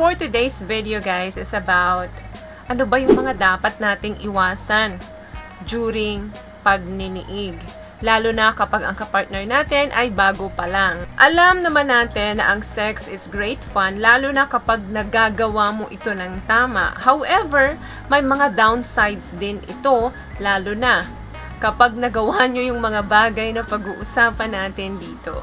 for today's video guys is about ano ba yung mga dapat nating iwasan during pagniniig. Lalo na kapag ang kapartner natin ay bago pa lang. Alam naman natin na ang sex is great fun, lalo na kapag nagagawa mo ito ng tama. However, may mga downsides din ito, lalo na kapag nagawa nyo yung mga bagay na pag-uusapan natin dito.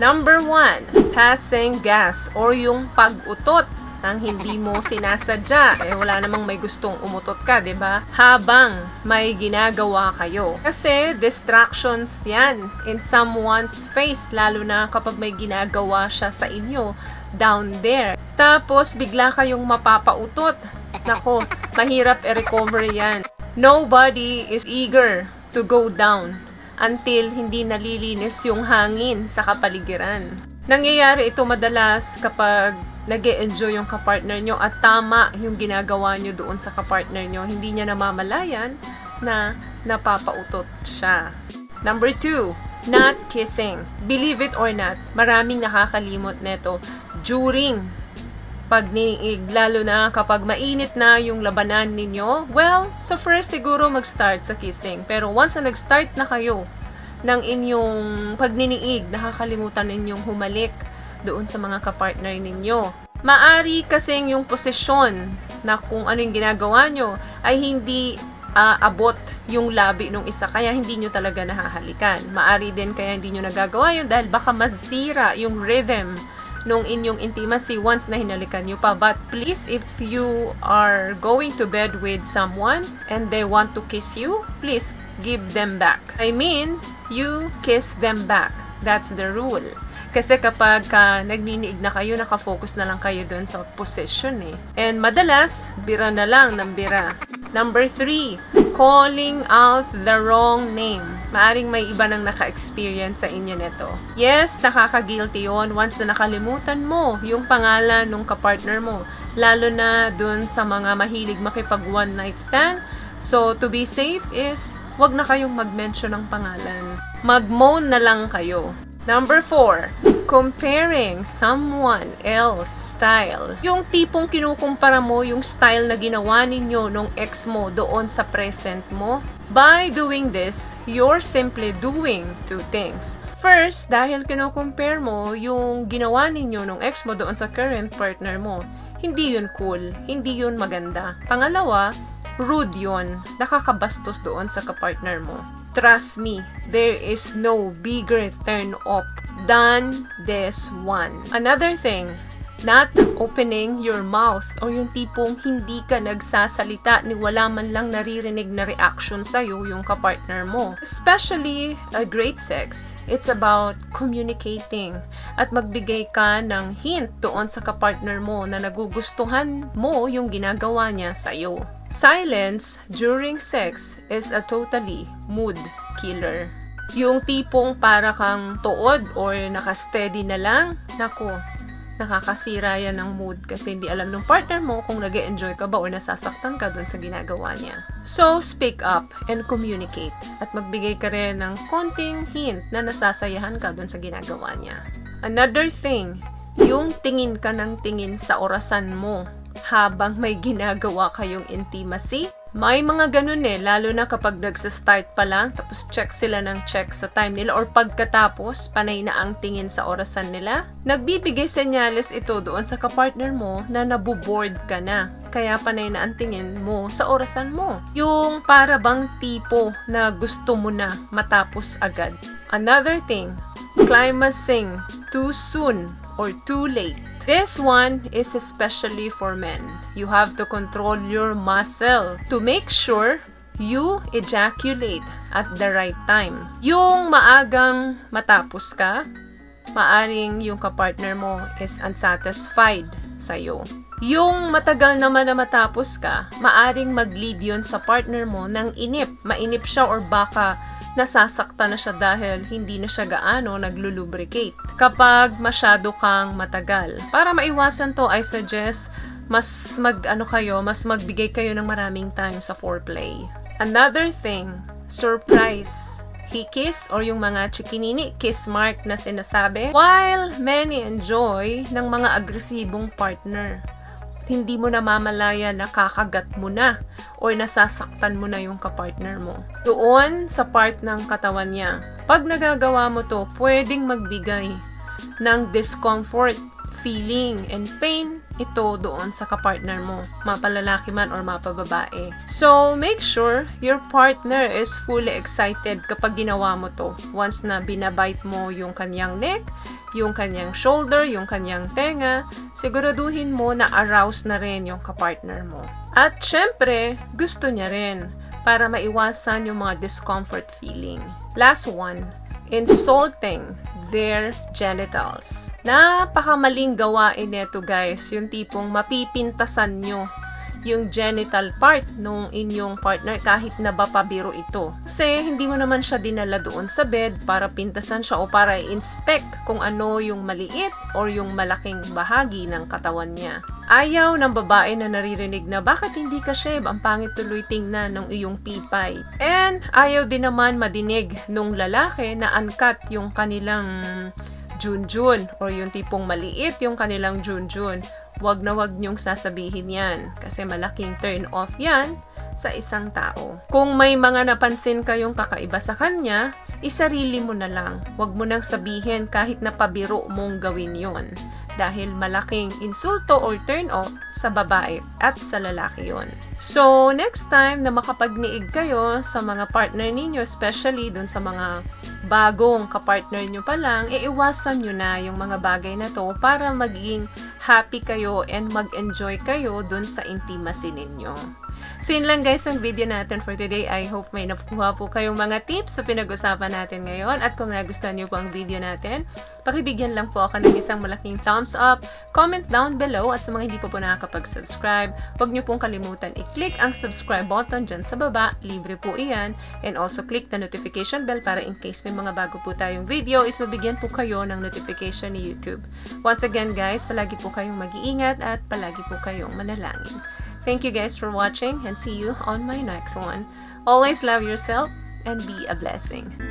Number 1, passing gas or yung pag-utot nang hindi mo sinasadya. Wala namang may gustong umutot ka, 'di ba? Habang may ginagawa kayo. Kasi distractions 'yan in someone's face, lalo na kapag may ginagawa siya sa inyo down there. Tapos bigla kayong mapapautot. Nako, mahirap i-recover 'yan. Nobody is eager to go down until hindi nalilinis yung hangin sa kapaligiran. Nangyayari ito madalas kapag nag-e-enjoy yung kapartner nyo at tama yung ginagawa nyo doon sa kapartner nyo. Hindi niya namamalayan na napapautot siya. Number 2, not kissing. Believe it or not, maraming nakakalimot neto during pagniniig, lalo na kapag mainit na yung labanan ninyo. Well, sa first siguro mag-start sa kissing. Pero once na nag-start na kayo ng inyong pagniniig, nakakalimutan ninyong humalik doon sa mga kapartner ninyo. Maari kasing yung posisyon na kung ano yung ginagawa nyo ay hindi abot yung labi ng isa, kaya hindi nyo talaga nahahalikan. Maari din kaya hindi nyo nagagawa yun dahil baka masira yung rhythm nung inyong intimacy once na hinalikan nyo pa. But please, if you are going to bed with someone and they want to kiss you, please give them back. I mean, you kiss them back. That's the rule. Kasi kapag nagniniig na kayo, nakafocus na lang kayo doon sa position eh. And madalas, bira na lang ng bira. Number 3, calling out the wrong name. Maaring may iba nang naka-experience sa inyo neto. Yes, nakaka-guilty yun once na nakalimutan mo yung pangalan ng kapartner mo. Lalo na dun sa mga mahilig makipag one night stand. So, to be safe is, wag na kayong mag-mention ng pangalan. Mag-moan na lang kayo. Number 4, comparing someone else style. Yung tipong kinukumpara mo yung style na ginawa ninyo nung ex mo doon sa present mo. By doing this, you're simply doing two things. First, dahil kinukumpare mo yung ginawa ninyo nung ex mo doon sa current partner mo, hindi yun cool, hindi yun maganda. Pangalawa, rude yun. Nakakabastos doon sa kapartner mo. Trust me, there is no bigger turn off than this one. Another thing, not opening your mouth or yung tipong hindi ka nagsasalita ni wala man lang naririnig na reaction sa'yo yung kapartner mo. Especially a great sex, it's about communicating at magbigay ka ng hint doon sa kapartner mo na nagugustuhan mo yung ginagawa niya sa'yo. Silence during sex is a totally mood killer. Yung tipong para kang tuod or naka-steady na lang, naku, nakakasira yan ng mood kasi hindi alam ng partner mo kung nag-e-enjoy ka ba o nasasaktan ka dun sa ginagawa niya. So, speak up and communicate at magbigay ka rin ng konting hint na nasasayahan ka dun sa ginagawa niya. Another thing, yung tingin ka ng tingin sa orasan mo habang may ginagawa kayong intimacy. May mga ganun lalo na kapag nagsa-start pa lang, tapos check sila ng check sa time nila or pagkatapos, panay na ang tingin sa orasan nila. Nagbibigay senyales ito doon sa kapartner mo na nabuboard ka na, kaya panay na ang tingin mo sa orasan mo. Yung para bang tipo na gusto mo na matapos agad. Another thing, climaxing too soon or too late. This one is especially for men. You have to control your muscle to make sure you ejaculate at the right time. Yung maagang matapos ka, maaring yung kapartner mo is unsatisfied sa'yo. Yung matagal naman na matapos ka, maaring mag-lead yun sa partner mo ng inip. Mainip siya or baka nasasaktan na siya dahil hindi na siya gaano naglulubricate kapag masyado kang matagal. Para maiwasan to, I suggest mas magbigay kayo ng maraming time sa foreplay. Another thing, surprise. Hikis or yung mga chikinini, kiss mark na sinasabi. While many enjoy ng mga agresibong partner, hindi mo namamalaya na kakagat mo na or nasasaktan mo na yung kapartner mo. Doon sa part ng katawan niya. Pag nagagawa mo to, pwedeng magbigay ng discomfort, feeling, and pain ito doon sa kapartner mo, mapalalaki man or mapababae. So, make sure your partner is fully excited kapag ginawa mo to. Once na binabite mo yung kanyang neck, yung kanyang shoulder, yung kanyang tenga, siguraduhin mo na arouse na rin yung kapartner mo. At syempre, gusto niya rin para maiwasan yung mga discomfort feeling. Last one, insulting their genitals. Napakamaling gawain nito guys, yung tipong mapipintasan nyo yung genital part nung inyong partner kahit na ba pabiro ito. Kasi hindi mo naman siya dinala doon sa bed para pintasan siya o para i-inspect kung ano yung maliit or yung malaking bahagi ng katawan niya. Ayaw ng babae na naririnig na bakit hindi ka shave, ang pangit tuloy tingnan ng iyong pipay. And ayaw din naman madinig nung lalaki na uncut yung kanilang junjun or yung tipong maliit yung kanilang junjun. Wag na wag niyong sasabihin yan kasi malaking turn off yan sa isang tao. Kung may mga napansin kayong kakaiba sa kanya, isarili mo na lang. Wag mo nang sabihin kahit na pabiro mong gawin yon. Dahil malaking insulto or turn off sa babae at sa lalaki yon. So, next time na makapagniig kayo sa mga partner ninyo, especially dun sa mga bagong kapartner nyo pa lang, iiwasan nyo na yung mga bagay na to para maging happy kayo and mag-enjoy kayo dun sa intimacy ninyo. So, yun lang guys ang video natin for today. I hope may nakuha po kayong mga tips sa pinag-usapan natin ngayon. At kung nagustuhan niyo po ang video natin, pakibigyan lang po ako ng isang malaking thumbs up, comment down below, at sa mga hindi po nakakapag-subscribe, huwag niyo pong kalimutan i-click ang subscribe button dyan sa baba. Libre po iyan. And also click the notification bell para in case may mga bago po tayong video is mabigyan po kayo ng notification ni YouTube. Once again guys, palagi po kayong mag-iingat at palagi po kayong manalangin. Thank you guys for watching and see you on my next one. Always love yourself and be a blessing.